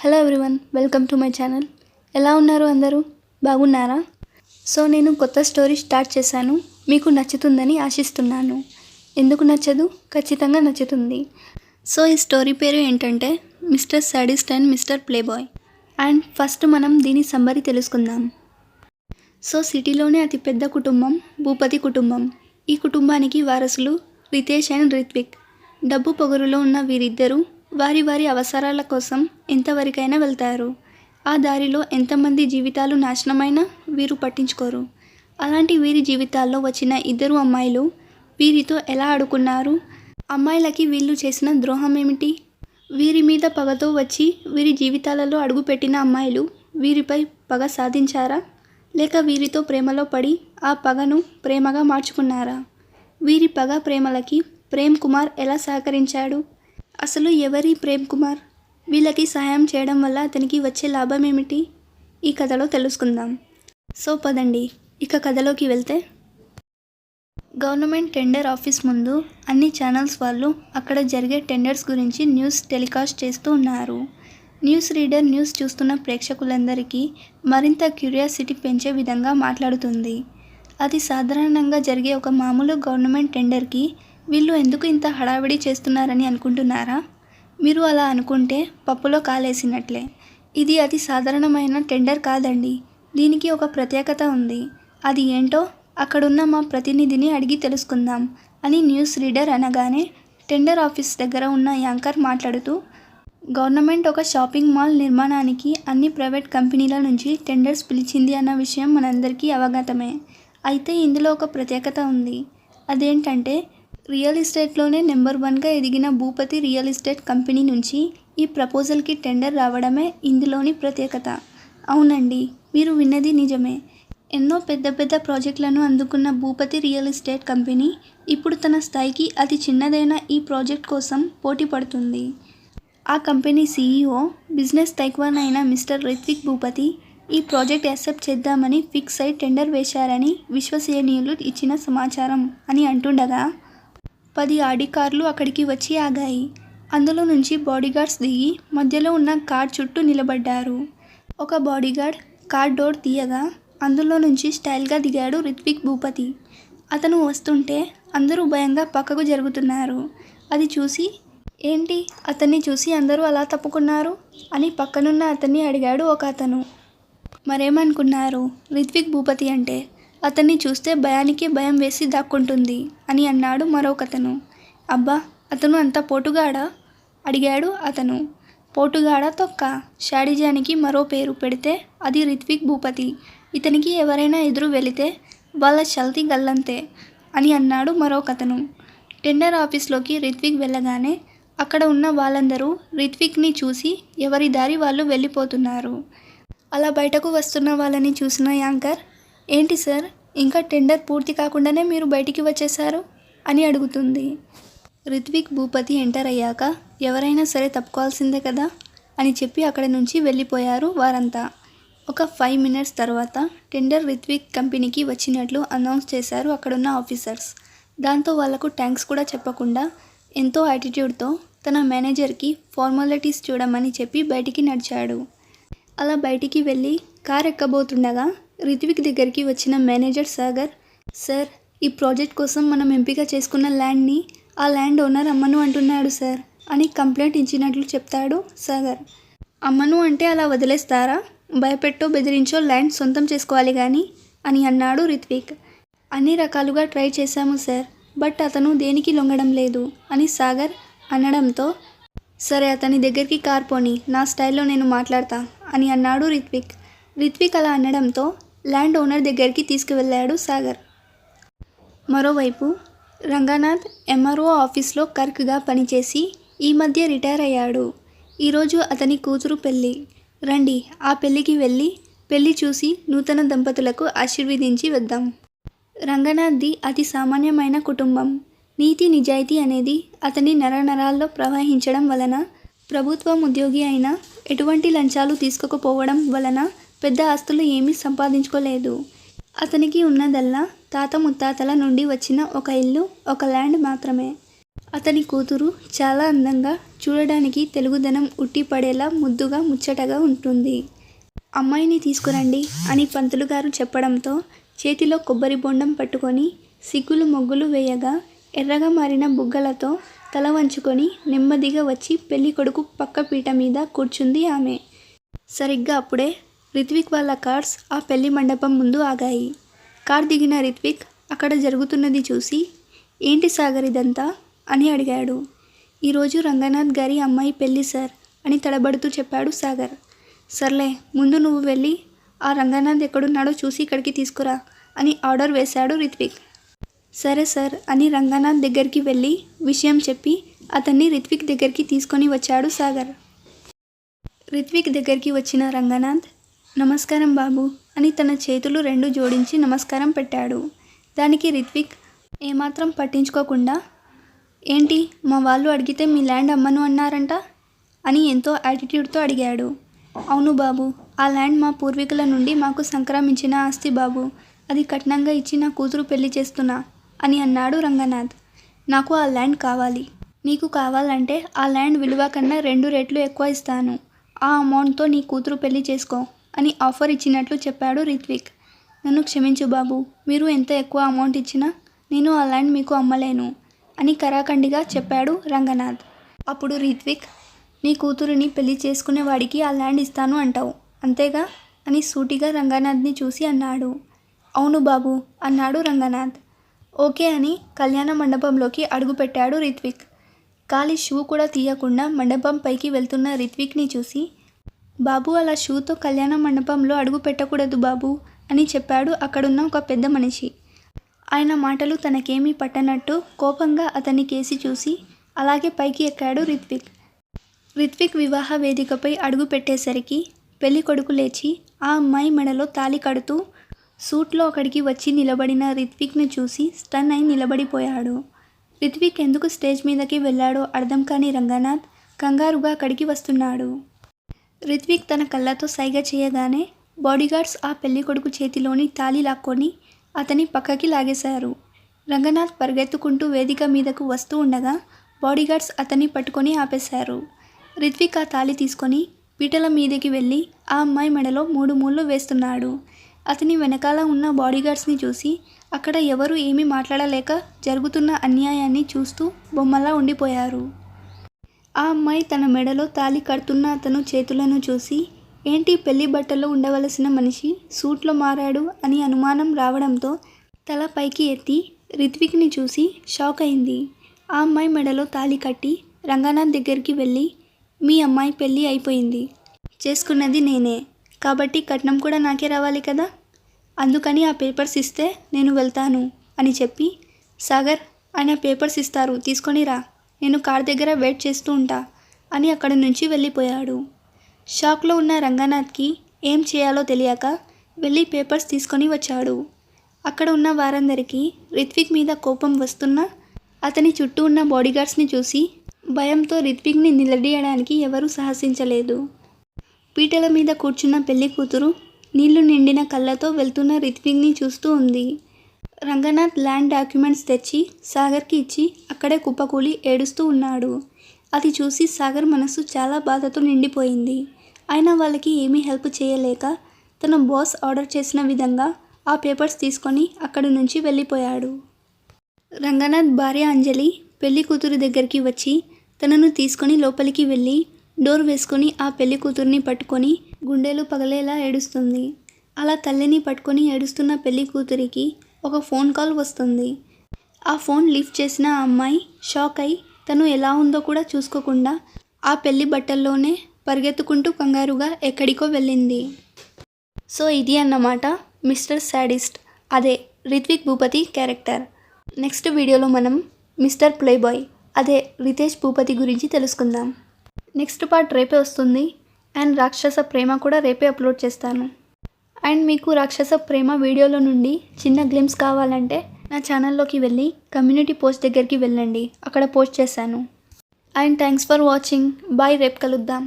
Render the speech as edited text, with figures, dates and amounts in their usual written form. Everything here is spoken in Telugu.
Hello everyone, welcome to my channel. ఎలా ఉన్నారు అందరూ? బాగున్నారా? సో నేను కొత్త స్టోరీ స్టార్ట్ చేశాను. మీకు నచ్చుతుందని ఆశిస్తున్నాను. ఎందుకు నచ్చదు? ఖచ్చితంగా నచ్చుతుంది. సో ఈ స్టోరీ పేరు ఏంటంటే mister sadist and mister playboy. And first మనం దీని సమ్మరీ తెలుసుకుందాం. సో సిటీలోనే అతి పెద్ద కుటుంబం భూపతి కుటుంబం. ఈ కుటుంబానికి వారసులు రితేష్ అండ్ రిత్విక్. డబ్బు పొగరులో ఉన్న వీరిద్దరూ వారి వారి అవసరాల కోసం ఎంతవరకైనా వెళ్తారు. ఆ దారిలో ఎంతమంది జీవితాలు నాశనమైనా వీరు పట్టించుకోరు. అలాంటి వీరి జీవితాల్లో వచ్చిన ఇద్దరు అమ్మాయిలు వీరితో ఎలా ఆడుకున్నారు? అమ్మాయిలకి వీళ్ళు చేసిన ద్రోహం ఏమిటి? వీరి మీద పగతో వచ్చి వీరి జీవితాలలో అడుగుపెట్టిన అమ్మాయిలు వీరిపై పగ సాధించారా? లేక వీరితో ప్రేమలో పడి ఆ పగను ప్రేమగా మార్చుకున్నారా? వీరి పగ ప్రేమలకి ప్రేమ్ కుమార్ ఎలా సహకరించాడు? అసలు ఎవరి ప్రేమ్ కుమార్? వీళ్ళకి సహాయం చేయడం వల్ల అతనికి వచ్చే లాభం ఏమిటి? ఈ కథలో తెలుసుకుందాం. సో పదండి ఇక కథలోకి వెళ్తే, గవర్నమెంట్ టెండర్ ఆఫీస్ ముందు అన్ని ఛానల్స్ వాళ్ళు అక్కడ జరిగే టెండర్స్ గురించి న్యూస్ టెలికాస్ట్ చేస్తూ ఉన్నారు. న్యూస్ రీడర్ న్యూస్ చూస్తున్న ప్రేక్షకులందరికీ మరింత క్యూరియాసిటీ పెంచే విధంగా మాట్లాడుతుంది. అది సాధారణంగా జరిగే ఒక మామూలు గవర్నమెంట్ టెండర్కి వీళ్ళు ఎందుకు ఇంత హడావిడి చేస్తున్నారని అనుకుంటున్నారా? మీరు అలా అనుకుంటే పప్పులో కాలేసినట్లే. ఇది అతి సాధారణమైన టెండర్ కాదండి. దీనికి ఒక ప్రత్యేకత ఉంది. అది ఏంటో అక్కడున్న మా ప్రతినిధిని అడిగి తెలుసుకుందాం అని న్యూస్ రీడర్ అనగానే టెండర్ ఆఫీస్ దగ్గర ఉన్న యాంకర్ మాట్లాడుతూ, గవర్నమెంట్ ఒక షాపింగ్ మాల్ నిర్మాణానికి అన్ని ప్రైవేట్ కంపెనీల నుంచి టెండర్స్ పిలిచింది అన్న విషయం మనందరికీ అవగతమే. అయితే ఇందులో ఒక ప్రత్యేకత ఉంది. అదేంటంటే రియల్ ఎస్టేట్లోనే నెంబర్ 1గా ఎదిగిన భూపతి రియల్ ఎస్టేట్ కంపెనీ నుంచి ఈ ప్రపోజల్కి టెండర్ రావడమే ఇందులోని ప్రత్యేకత. అవునండి, మీరు విన్నది నిజమే. ఎన్నో పెద్ద పెద్ద ప్రాజెక్టులను అందుకున్న భూపతి రియల్ ఎస్టేట్ కంపెనీ ఇప్పుడు తన స్థాయికి అతి చిన్నదైన ఈ ప్రాజెక్ట్ కోసం పోటీ పడుతుంది. ఆ కంపెనీ CEO బిజినెస్ టైక్వాన్ అయిన మిస్టర్ రిత్విక్ భూపతి ఈ ప్రాజెక్ట్ యాక్సెప్ట్ చేద్దామని ఫిక్స్ అయి టెండర్ వేశారని విశ్వసనీయులు ఇచ్చిన సమాచారం అని అంటుండగా 10 ఆడి కార్లు అక్కడికి వచ్చి ఆగాయి. అందులో నుంచి బాడీగార్డ్స్ దిగి మధ్యలో ఉన్న కార్ చుట్టూ నిలబడ్డారు. ఒక బాడీగార్డ్ కార్ డోర్ తీయగా అందులో నుంచి స్టైల్గా దిగాడు రిత్విక్ భూపతి. అతను వస్తుంటే అందరూ భయంగా పక్కకు జరుగుతున్నారు. అది చూసి, ఏంటి అతన్ని చూసి అందరూ అలా తప్పుకున్నారు అని పక్కనున్న అతన్ని అడిగాడు ఒక అతను. మరేమనుకున్నారు? రిత్విక్ భూపతి అంటే అతన్ని చూస్తే భయానికి భయం వేసి దాక్కుంటుంది అని అన్నాడు మరొకతను. అబ్బా, అతను అంత పోటుగాడా? అడిగాడు అతను. పోటుగాడా తొక్క, షాడిజానికి మరో పేరు పెడితే అది రిత్విక్ భూపతి. ఇతనికి ఎవరైనా ఎదురు వెళితే వాళ్ళ చల్తీ గల్లంతే అని అన్నాడు మరొకతను. టెండర్ ఆఫీస్లోకి రిత్విక్ వెళ్ళగానే అక్కడ ఉన్న వాళ్ళందరూ రిత్విక్ని చూసి ఎవరి దారి వాళ్ళు వెళ్ళిపోతున్నారు. అలా బయటకు వస్తున్న వాళ్ళని చూసిన యాంకర్, ఏంటి సార్, ఇంకా టెండర్ పూర్తి కాకుండానే మీరు బయటికి వచ్చేశారు అని అడుగుతుంది. రిత్విక్ భూపతి ఎంటర్ అయ్యాక ఎవరైనా సరే తప్పుకోవాల్సిందే కదా అని చెప్పి అక్కడి నుంచి వెళ్ళిపోయారు వారంతా. ఒక 5 మినిట్స్ తర్వాత టెండర్ రిత్విక్ కంపెనీకి వచ్చినట్లు అనౌన్స్ చేశారు అక్కడున్న ఆఫీసర్స్. దాంతో వాళ్లకు థ్యాంక్స్ కూడా చెప్పకుండా ఎంతో యాటిట్యూడ్తో తన మేనేజర్కి ఫార్మాలిటీస్ చూడమని చెప్పి బయటికి నడిచాడు. అలా బయటికి వెళ్ళి కార్ ఎక్కబోతుండగా రిత్విక్ దగ్గరికి వచ్చిన మేనేజర్ సాగర్, సార్, ఈ ప్రాజెక్ట్ కోసం మనం ఎంపిక చేసుకున్న ల్యాండ్ని ఆ ల్యాండ్ ఓనర్ అమ్మను అంటున్నాడు సార్ అని కంప్లైంట్ ఇచ్చినట్లు చెప్తాడు సాగర్. అమ్మను అంటే అలా వదిలేస్తారా? భయపెట్టో బెదిరించో ల్యాండ్ సొంతం చేసుకోవాలి కానీ అని అన్నాడు రిత్విక్. అన్ని రకాలుగా ట్రై చేశాము సార్, బట్ అతను దేనికి లొంగడం లేదు అని సాగర్ అనడంతో, సరే అతని దగ్గరికి కార్ పోని, నా స్టైల్లో నేను మాట్లాడతా అని అన్నాడు రిత్విక్. రిత్విక్ అలా అనడంతో ల్యాండ్ ఓనర్ దగ్గరికి తీసుకువెళ్ళాడు సాగర్. మరోవైపు రంగనాథ్ MRO ఆఫీస్లో క్లర్క్గా పనిచేసి ఈ మధ్య రిటైర్ అయ్యాడు. ఈరోజు అతని కూతురు పెళ్ళి. రండి ఆ పెళ్ళికి వెళ్ళి పెళ్ళి చూసి నూతన దంపతులకు ఆశీర్వదించి వద్దాం. రంగనాథ్ది అతి సామాన్యమైన కుటుంబం. నీతి నిజాయితీ అనేది అతని నరనరాల్లో ప్రవహించడం వలన, ప్రభుత్వం ఉద్యోగి అయినా ఎటువంటి లంచాలు తీసుకోకపోవడం వలన పెద్ద ఆస్తులు ఏమీ సంపాదించుకోలేదు. అతనికి ఉన్నదల్లా తాత ముత్తాతల నుండి వచ్చిన ఒక ఇల్లు, ఒక ల్యాండ్ మాత్రమే. అతని కూతురు చాలా అందంగా, చూడడానికి తెలుగుదనం ఉట్టిపడేలా ముద్దుగా ముచ్చటగా ఉంటుంది. అమ్మాయిని తీసుకురండి అని పంతులు గారు చెప్పడంతో చేతిలో కొబ్బరి బొండం పట్టుకొని సిగ్గులు మొగ్గులు వేయగా ఎర్రగా మారిన బుగ్గలతో తల వంచుకొని నెమ్మదిగా వచ్చి పెళ్లి కొడుకు పక్క పీట మీద కూర్చుంది ఆమె. సరిగ్గా అప్పుడే రిత్విక్ వాళ్ళ కార్స్ ఆ పెళ్లి మండపం ముందు ఆగాయి. కార్ దిగిన రిత్విక్ అక్కడ జరుగుతున్నది చూసి, ఏంటి సాగర్ ఇదంతా అని అడిగాడు. ఈరోజు రంగనాథ్ గారి అమ్మాయి పెళ్లి సార్ అని తడబడుతూ చెప్పాడు సాగర్. సర్లే, ముందు నువ్వు వెళ్ళి ఆ రంగనాథ్ ఎక్కడున్నాడో చూసి ఇక్కడికి తీసుకురా అని ఆర్డర్ వేశాడు రిత్విక్. సరే సార్ అని రంగనాథ్ దగ్గరికి వెళ్ళి విషయం చెప్పి అతన్ని రిత్విక్ దగ్గరికి తీసుకొని వచ్చాడు సాగర్. రిత్విక్ దగ్గరికి వచ్చిన రంగనాథ్, నమస్కారం బాబు అని తన చేతులు రెండు జోడించి నమస్కారం పెట్టాడు. దానికి రిత్విక్ ఏమాత్రం పట్టించుకోకుండా, ఏంటి మా వాళ్ళు అడిగితే మీ ల్యాండ్ అమ్మను అన్నారంట అని ఎంతో యాటిట్యూడ్తో అడిగాడు. అవును బాబు, ఆ ల్యాండ్ మా పూర్వీకుల నుండి మాకు సంక్రమించిన ఆస్తి బాబు, అది కట్నంగా ఇచ్చి నా కూతురు పెళ్లి చేస్తున్నా అని అన్నాడు రంగనాథ్. నాకు ఆ ల్యాండ్ కావాలి. నీకు కావాలంటే ఆ ల్యాండ్ విలువ కన్నా 2 రెట్లు ఎక్కువ ఇస్తాను. ఆ అమౌంట్తో నీ కూతురు పెళ్లి చేసుకో అని ఆఫర్ ఇచ్చినట్లు చెప్పాడు రిత్విక్. నన్ను క్షమించు బాబు, మీరు ఎంత ఎక్కువ అమౌంట్ ఇచ్చినా నేను ఆ ల్యాండ్ మీకు అమ్మలేను అని కరాఖండిగా చెప్పాడు రంగనాథ్. అప్పుడు రిత్విక్, నీ కూతురిని పెళ్లి చేసుకునే వాడికి ఆ ల్యాండ్ ఇస్తాను అంటావు అంతేగా అని సూటిగా రంగనాథ్ని చూసి అన్నాడు. అవును బాబు అన్నాడు రంగనాథ్. ఓకే అని కళ్యాణ మండపంలోకి అడుగుపెట్టాడు రిత్విక్. ఖాళీ షూ కూడా తీయకుండా మండపం పైకి వెళ్తున్న రిత్విక్ని చూసి, బాబు అలా షూతో కళ్యాణ మండపంలో అడుగు పెట్టకూడదు బాబు అని చెప్పాడు అక్కడున్న ఒక పెద్ద మనిషి. ఆయన మాటలు తనకేమీ పట్టనట్టు కోపంగా అతన్ని కేసి చూసి అలాగే పైకి ఎక్కాడు రిత్విక్. రిత్విక్ వివాహ వేదికపై అడుగు పెట్టేసరికి పెళ్లి కొడుకు లేచి ఆ అమ్మాయి మెడలో తాళి కడుతూ సూట్లో అక్కడికి వచ్చి నిలబడిన రిత్విక్ను చూసి స్టన్ అయి నిలబడిపోయాడు. రిత్విక్ ఎందుకు స్టేజ్ మీదకి వెళ్ళాడో అర్థం కాని రంగనాథ్ కంగారుగా అక్కడికి వస్తున్నాడు. రిత్విక్ తన కళ్ళతో సైగ చేయగానే బాడీగార్డ్స్ ఆ పెళ్లి కొడుకు చేతిలోని తాళి లాక్కొని అతని పక్కకి లాగేశారు. రంగనాథ్ పరిగెత్తుకుంటూ వేదిక మీదకు వస్తూ ఉండగా బాడీగార్డ్స్ అతన్ని పట్టుకొని ఆపేశారు. రిత్విక్ ఆ తాళి తీసుకొని పీటల మీదకి వెళ్ళి ఆ అమ్మాయి మెడలో 3 ముళ్ళు వేస్తున్నాడు. అతని వెనకాల ఉన్న బాడీగార్డ్స్ని చూసి అక్కడ ఎవరు ఏమీ మాట్లాడలేక జరుగుతున్న అన్యాయాన్ని చూస్తూ బొమ్మలా ఉండిపోయారు. ఆ అమ్మాయి తన మెడలో తాళి కడుతున్న అతను చేతులను చూసి, ఏంటి పెళ్లి బట్టల్లో ఉండవలసిన మనిషి సూట్లో మారాడు అని అనుమానం రావడంతో తల పైకి ఎత్తి రిత్విక్ని చూసి షాక్ అయింది. ఆ అమ్మాయి మెడలో తాళి కట్టి రంగనాథ్ దగ్గరికి వెళ్ళి, మీ అమ్మాయి పెళ్ళి అయిపోయింది, చేసుకున్నది నేనే, కాబట్టి కట్నం కూడా నాకే రావాలి కదా, అందుకని ఆ పేపర్స్ ఇస్తే నేను వెళ్తాను అని చెప్పి, సాగర్ ఆయన పేపర్స్ ఇస్తారు తీసుకొని రా, నేను కార్ దగ్గర వెయిట్ చేస్తూ ఉంటా అని అక్కడి నుంచి వెళ్ళిపోయాడు. షాక్లో ఉన్న రంగనాథ్కి ఏం చేయాలో తెలియక వెళ్ళి పేపర్స్ తీసుకొని వచ్చాడు. అక్కడ ఉన్న వారందరికీ రిత్విక్ మీద కోపం వస్తున్నా అతని చుట్టూ ఉన్న బాడీగార్డ్స్ని చూసి భయంతో రిత్విక్ని నిలదీయడానికి ఎవరూ సాహసించలేదు. పీటల మీద కూర్చున్న పెళ్లి కూతురు నీళ్లు నిండిన కళ్ళతో వెళ్తున్న రిత్విక్ని చూస్తూ ఉంది. రంగనాథ్ ల్యాండ్ డాక్యుమెంట్స్ తెచ్చి సాగర్కి ఇచ్చి అక్కడే కుప్పకూలి ఏడుస్తూ ఉన్నాడు. అది చూసి సాగర్ మనసు చాలా బాధతో నిండిపోయింది. అయినా వాళ్ళకి ఏమీ హెల్ప్ చేయలేక తన బాస్ ఆర్డర్ చేసిన విధంగా ఆ పేపర్స్ తీసుకొని అక్కడి నుంచి వెళ్ళిపోయాడు. రంగనాథ్ భార్య అంజలి పెళ్లి కూతురు దగ్గరికి వచ్చి తనను తీసుకొని లోపలికి వెళ్ళి డోర్ వేసుకొని ఆ పెళ్లి కూతుర్ని పట్టుకొని గుండెలు పగలేలా ఏడుస్తుంది. అలా తల్లిని పట్టుకొని ఏడుస్తున్న పెళ్లి కూతురికి ఒక ఫోన్ కాల్ వస్తుంది. ఆ ఫోన్ లిఫ్ట్ చేసిన ఆ అమ్మాయి షాక్ అయి తను ఎలా ఉందో కూడా చూసుకోకుండా ఆ పెళ్లి బట్టల్లోనే పరిగెత్తుకుంటూ కంగారుగా ఎక్కడికో వెళ్ళింది. సో ఇది అన్నమాట మిస్టర్ శాడిస్ట్, అదే రిత్విక్ భూపతి క్యారెక్టర్. నెక్స్ట్ వీడియోలో మనం మిస్టర్ ప్లేబాయ్ అదే రితేష్ భూపతి గురించి తెలుసుకుందాం. నెక్స్ట్ పార్ట్ రేపే వస్తుంది అండ్ రాక్షస ప్రేమ కూడా రేపే అప్లోడ్ చేస్తాను. అండ్ మీకు రాక్షస ప్రేమ వీడియోలో నుండి చిన్న గ్లిమ్స్ కావాలంటే నా ఛానల్లోకి వెళ్ళి కమ్యూనిటీ పోస్ట్ దగ్గరికి వెళ్ళండి, అక్కడ పోస్ట్ చేశాను. And thanks for watching. Bye, రేపు కలుద్దాం.